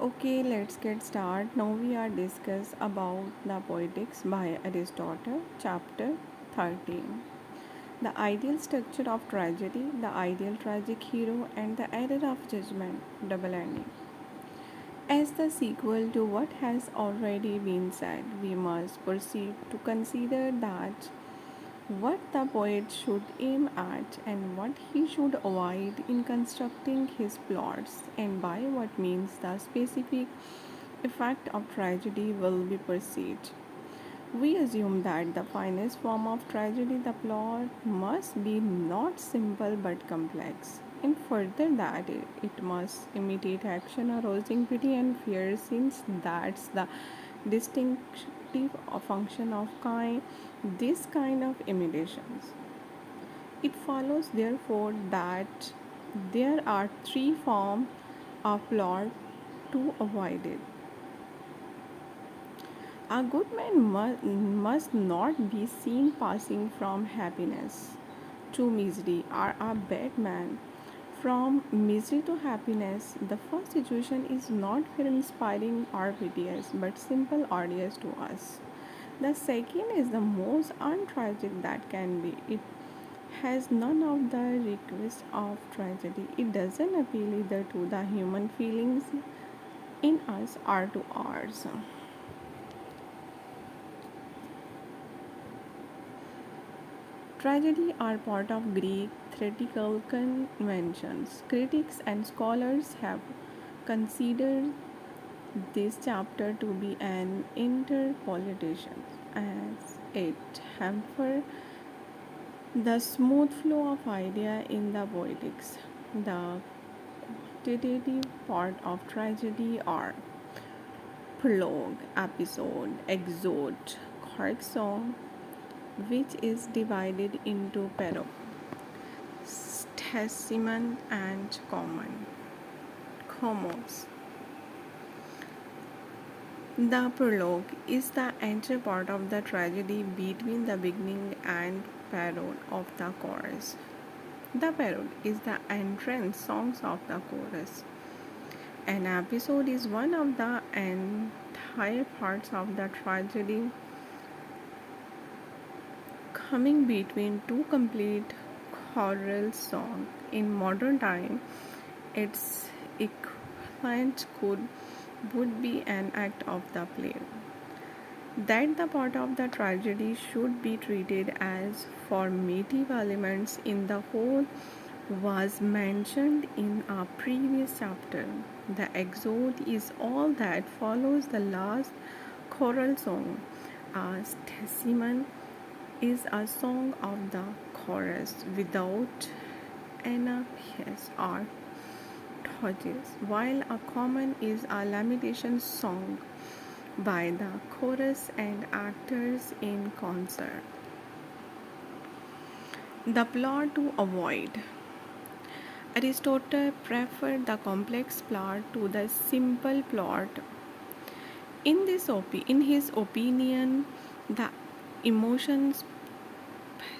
Okay, let's get started. Now we are discuss about the Poetics by Aristotle, chapter 13. The ideal structure of tragedy, the ideal tragic hero, and the error of judgment, double ending. As the sequel to what has already been said, we must proceed to consider that what the poet should aim at and what he should avoid in constructing his plots, and by what means the specific effect of tragedy will be perceived. We assume that the finest form of tragedy, the plot, must be not simple but complex. And further, that it must imitate action, arousing pity and fear, since that's the distinctive function of this kind of imitations. It follows, therefore, that there are three forms of plot to avoid it. A good man must not be seen passing from happiness to misery, or a bad man from misery to happiness. The first situation is not fear inspiring or piteous, but simple odious to us. The second is the most untragic that can be. It has none of the requests of tragedy. It doesn't appeal either to the human feelings in us or to ours. Tragedy are part of Greek theatrical conventions. Critics and scholars have considered this chapter to be an interpolation as it hampers the smooth flow of idea in the poetics. The quantitative part of tragedy are prologue, episode, exode, choric song, which is divided into testament and common. Homos. The prologue is the entry part of the tragedy between the beginning and parode of the chorus. The parode is the entrance songs of the chorus. An episode is one of the entire parts of the tragedy coming between two complete choral songs. In modern time, its equivalent would be an act of the play. That the part of the tragedy should be treated as formative elements in the whole was mentioned in a previous chapter. The exode is all that follows the last choral song. A testament is a song of the chorus without anapaesis or touches, while a common is a lamentation song by the chorus and actors in concert. The plot to avoid. Aristotle preferred the complex plot to the simple plot. In his opinion, the emotions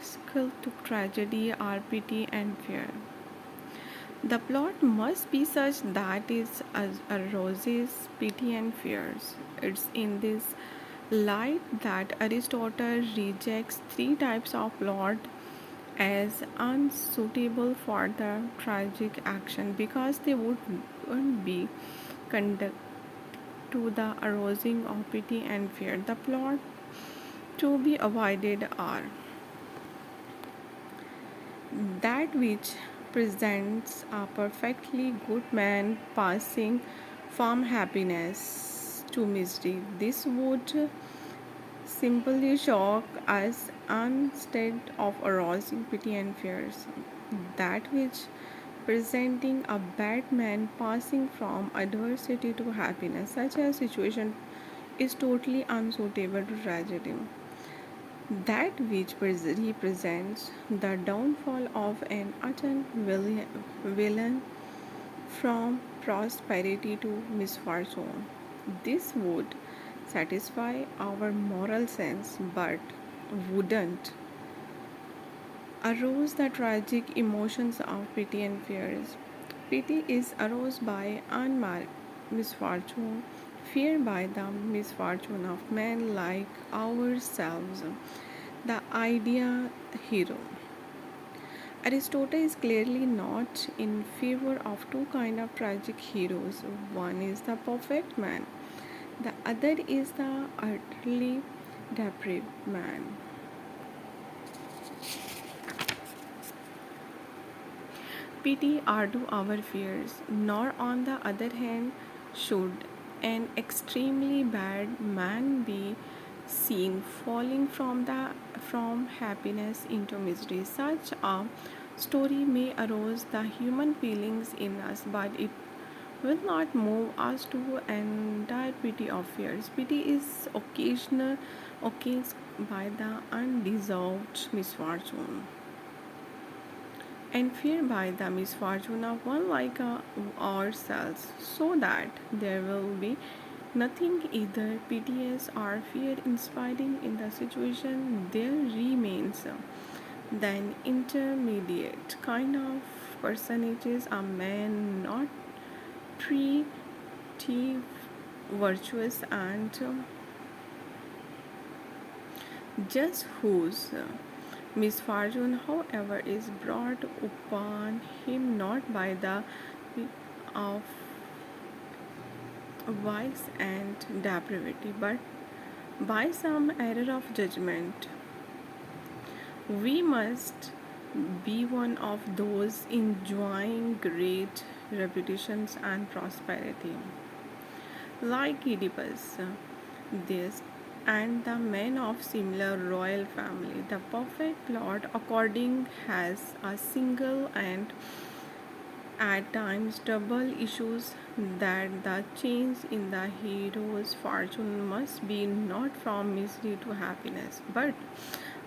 special to tragedy are pity and fear. The plot must be such that it arouses pity and fears. It's in this light that Aristotle rejects three types of plot as unsuitable for the tragic action because they wouldn't be conduct to the arousing of pity and fear. The plot to be avoided are that which presents a perfectly good man passing from happiness to misery. This would simply shock us instead of arousing pity and fears. That which presenting a bad man passing from adversity to happiness, such a situation is totally unsuitable to tragedy. That which represents the downfall of an utter villain from prosperity to misfortune. This would satisfy our moral sense but wouldn't arouse the tragic emotions of pity and fears. Pity is aroused by unmerit. misfortune, fear by the misfortune of men like ourselves. The idea hero. Aristotle is clearly not in favor of two kind of tragic heroes. One is the perfect man, the other is the utterly depraved man. Pity are to our fears, nor on the other hand should an extremely bad man be seen falling from happiness into misery. Such a story may arouse the human feelings in us, but it will not move us to entire pity of fears. Pity is occasional occasioned by the undeserved misfortune and fear by the misfortune of one like ourselves, so that there will be nothing either piteous or fear inspiring in the situation. There remains then intermediate kind of personages, a man not pretty virtuous and just whose misfortune, however, is brought upon him not by the of vice and depravity, but by some error of judgment. We must be one of those enjoying great reputations and prosperity, like Oedipus, this and the men of similar royal family. The perfect plot, according, has a single and at times double issues that the change in the hero's fortune must be not from misery to happiness, but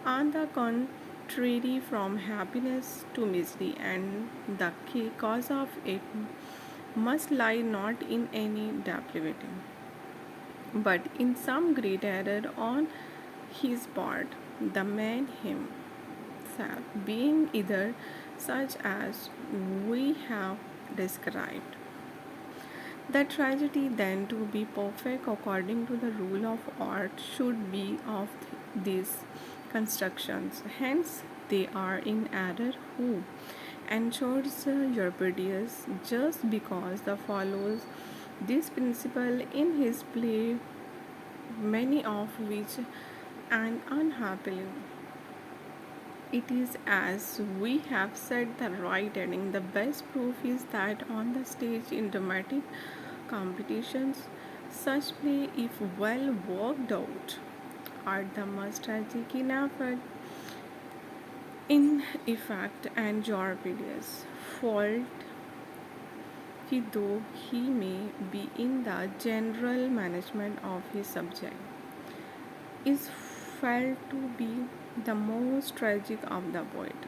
on the contrary from happiness to misery, and the cause of it must lie not in any depravity, but in some great error on his part, the man himself being either such as we have described. The tragedy, then, to be perfect according to the rule of art, should be of these constructions. Hence, they are in error who ensures Euripides just because the follows this principle in his play, many of which, and unhappily, it is as we have said the right ending. The best proof is that on the stage in dramatic competitions, such play, if well worked out, are the most tragic in effect and Euripides' fault, though he may be in the general management of his subject, is felt to be the most tragic of the poet.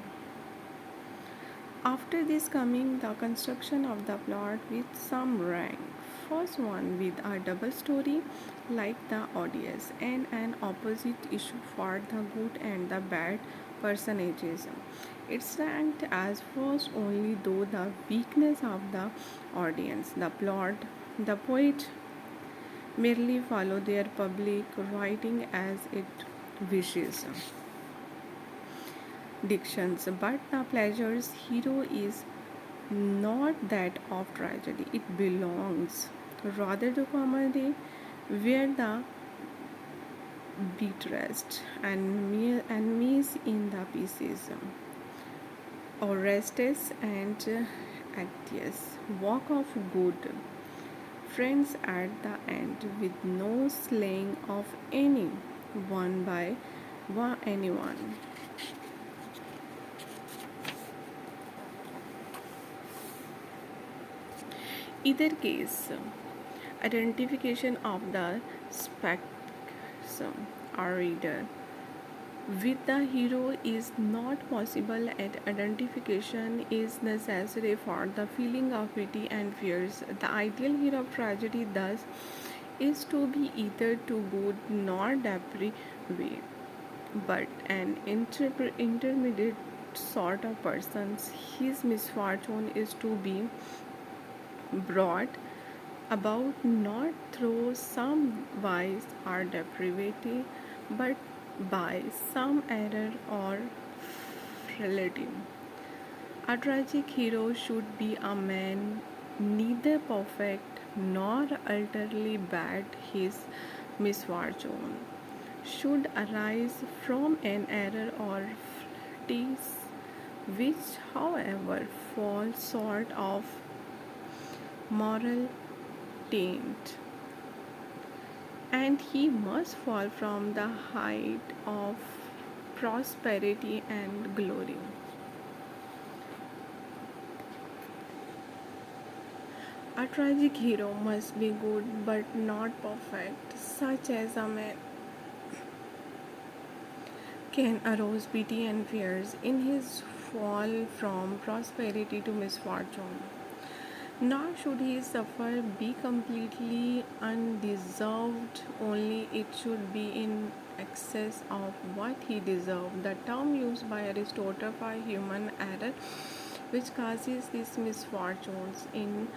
After this coming the construction of the plot with some rank. First one with a double story like the Odysseus and an opposite issue for the good and the bad personages. It's ranked as first only though the weakness of the audience, the plot, the poet merely follow their public writing as it wishes dictions, but the pleasure's hero is not that of tragedy. It belongs rather to comedy, where the beatressed and enemies in the pieces, Orestes and Actius, walk of good friends at the end, with no slaying of any one by anyone. Either case, identification of the spectrum or reader with the hero is not possible, and identification is necessary for the feeling of pity and fears. The ideal hero of tragedy, thus, is to be either too good nor depraved, but an intermediate sort of person. His misfortune is to be brought about not through some vice or depravity, but by some error or frailty. A tragic hero should be a man neither perfect nor utterly bad. His misfortune should arise from an error or frailties which, however, fall short of moral taint, and he must fall from the height of prosperity and glory. A tragic hero must be good but not perfect, such as a man can arouse pity and fears in his fall from prosperity to misfortune. Nor should his suffer be completely undeserved, only it should be in excess of what he deserved. The term used by Aristotle for human error, which causes these misfortunes in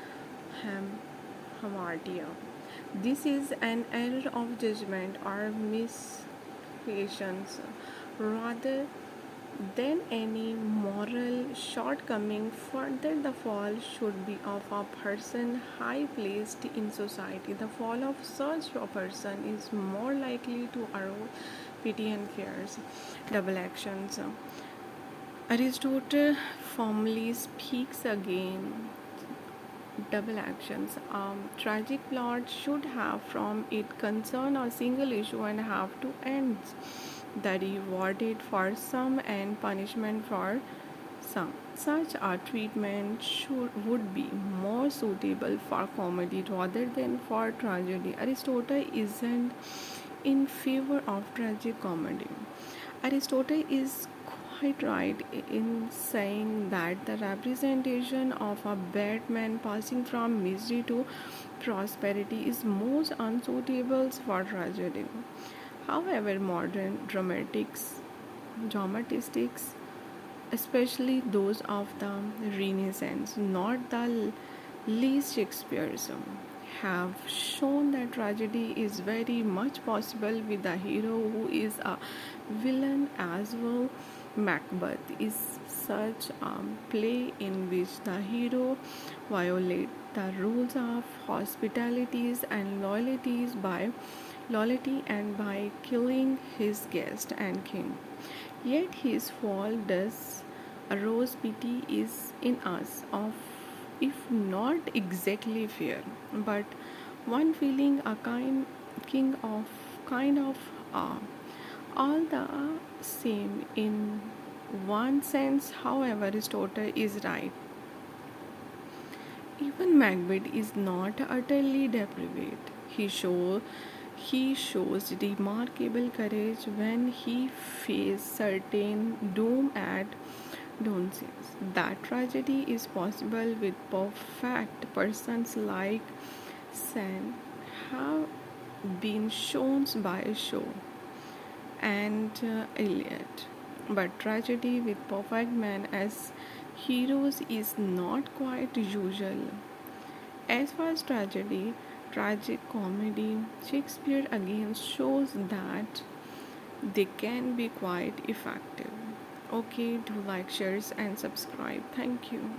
ham- hamartia. This is an error of judgment or miscreations rather than any moral shortcoming. Further, the fall should be of a person high placed in society. The fall of such a person is more likely to arouse pity and fears. Double actions. Aristotle formally speaks again double actions. Tragic plot should have from it concern a single issue and have two ends. The rewarded for some and punishment for some. Such a treatment would be more suitable for comedy rather than for tragedy. Aristotle isn't in favor of tragic comedy. Aristotle is quite right in saying that the representation of a bad man passing from misery to prosperity is most unsuitable for tragedy. However, modern dramatists, especially those of the Renaissance, not the least Shakespeare's, have shown that tragedy is very much possible with a hero who is a villain as well. Macbeth is such a play in which the hero violates the rules of hospitalities and loyalty and by killing his guest and king. Yet his fall does arouse pity is in us of if not exactly fear, but one feeling a kind of awe. All the same in one sense, however, Aristotle is right. Even Macbeth is not utterly depraved. He shows remarkable courage when he faces certain doom at Donses. That tragedy is possible with perfect persons like San have been shown by Shaw and Eliot. But tragedy with perfect men as heroes is not quite usual. As far as tragic comedy, Shakespeare again shows that they can be quite effective. Okay, do like, shares, and subscribe. Thank you.